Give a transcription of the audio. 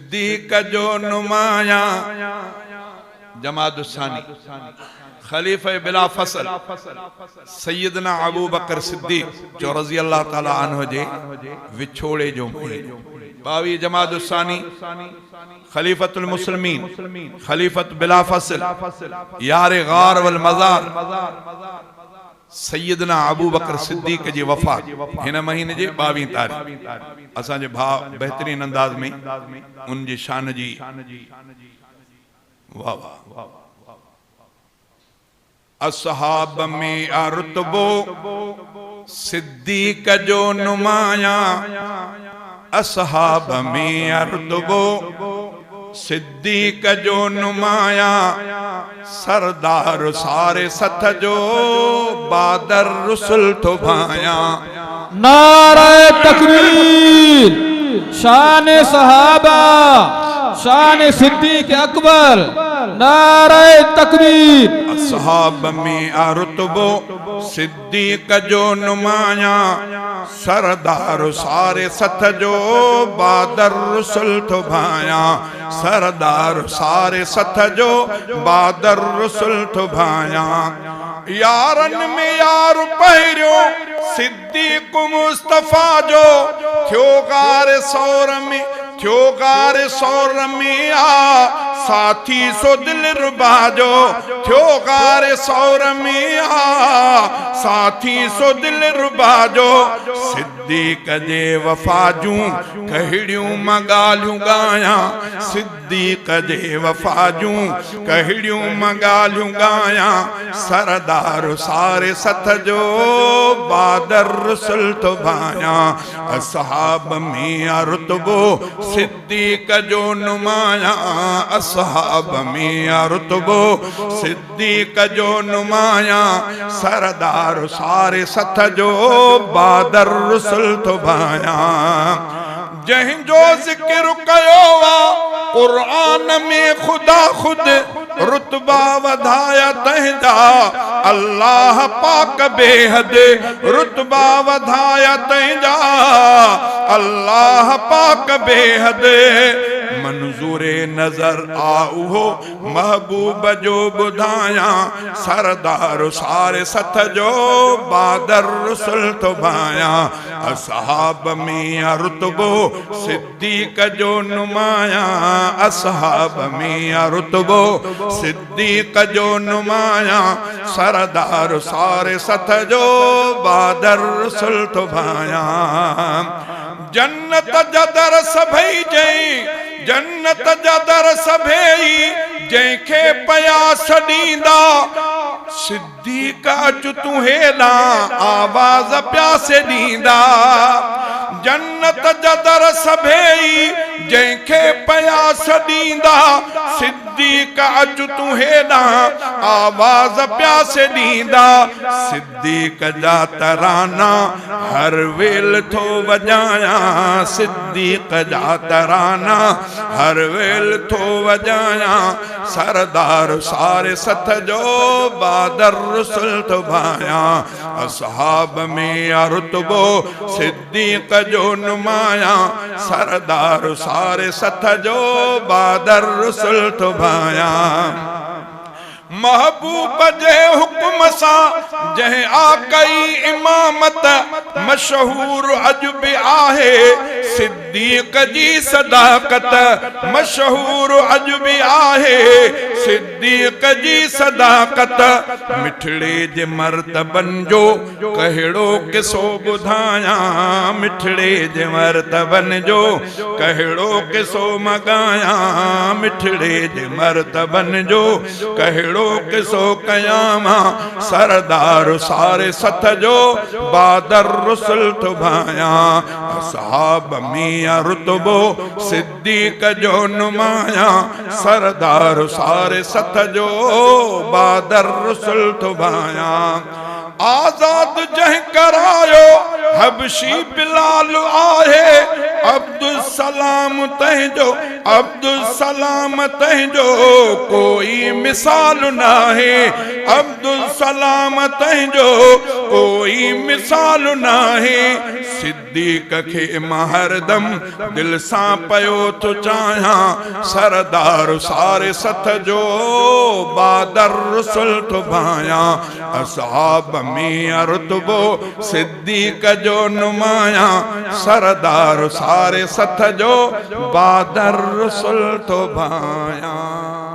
सिद्दीक जो नुमाया जमादुस्सानी खलीफा बिला फसल सैयदना अबू बकर सिद्दीक जो रज़ी अल्लाह ताला अन्हु जे विछोड़े जो महीनो 22 जमादुस्सानी खलीफतुल मुस्लिमीन खलीफत बिला फसल यारे गार वल मज़ार सैयदना अबू बकर सिद्दीक जी वफ़ात हिन महीने जे 22 तारीख़ असां जे भा बेहतरीन अंदाज में उन जी शान जी वाह वाह असहाब में रुतबो सिद्दीक जो नुमाया असहाब में रुतबो सिद्दीक जो नुमाया सरदार सारे सथ जो बादर रुसुल तो भाया नारे तकबीर शान सहाबा शान सिद्दीक अकबर नारे तकबीर असहाब में रुतबो सिद्दीक जो नुमाया सरदार सारे सथ जो बादर रुसुल तो भाया सरदार सारे सथ जो बादर रुसुल तो भाया यारन में यार पहिरियो सिद्दीक मुस्तफा जो थियो गार सौर में आ साथी सो दिल रुबा जो थियो गार सौर में आ साथी सो दिल रुबा जो सिद्दीक जे वफा जूं कहिड़ियूं मां ॻाल्हियूं ॻायां सिद्दीक जे वफा जूं कहिड़ियूं मां ॻाल्हियूं ॻायां सरदार सारे सथ जो बादर रुसुल तो भाया असहाब में रुतबो सिद्दीक जो नुमाया असहाब में रुतबो सिद्दीक जो नुमाया सरदार सारे सथ जो बादर रुसुल तो भाया जंहिंजो जिक्र कयो वा कुरान में खुदा खुद रुतबा वधाया तंहिंजा अल्लाह पाक बेहद रुतबा वधाया तंहिंजा अल्लाह पाक बेहद मंजूरे नजर आउहो महबूब जो बुधाया सरदार सारे सथ जो बादर रुसुल तो भाया असहाब में रुतबो सिद्दीक जो नुमाया असहाब में रुतबो सिद्दीक जो नुमाया सरदार सारे सथ जो बादर रुसुल तो भाया जन्नत जदर सभई जई जन्नत जदर सभई जंहिंखे पया छॾींदा सिद्दीक अच तू हेॾा आवाज़ प्यासे ॾींदा जन्नत जदर सभई जंहिंखे पया छॾींदा सिद्दीक अच तू हेॾा आवाज़ प्यासे ॾींदा सिद्दीक जा तराना हर वेल थो वॼायां सिद्दीक जा तराना हर वेल थो वॼायां सरदार सारे सथ जो बादर रुसुल तो भाया असहाब में रुतबो सिद्दीक जो नुमाया सरदार सारे सथ जो बादर रुसुल तो भाया महबूब जे हुक्म सा जह आकई इमामत मशहूर अज भी आहे सिद्दीक जी सदाकत मशहूर अज भी आहे सिद्दीक जी सदाकत मिठड़े जे मर्तबन जो कहिड़ो किसो बुधाया मिठड़े जे मर्तबन जो कहिड़ो किसो मगाया मिठड़े जे मर्तबन जो कहिड़ो किसो कयामा सरदार सारे सथ जो बादर रुसुल तो भाया असहाब में रुतबो सिद्दीक जो नुमाया सरदार सारे सथ जो बादर रुसुल तो भाया आजाद जह करायो हबशी बिलाल आहे अब्दुल सलाम तंहिंजो अब्दुल सलाम तंहिंजो कोई मिसाल ना है, अब्दुल सलाम तंहिंजो कोई मिसाल ना है। सिद्दीक खे मां हरदम दिल सां पयो तो चाहियां, सरदार सारे सथ जो बादर रसुल तो भायां। असहाब में रुतबो सिद्दीक जो नुमाया, सरदार सारे सथ जो बादर रसुल तो भायां।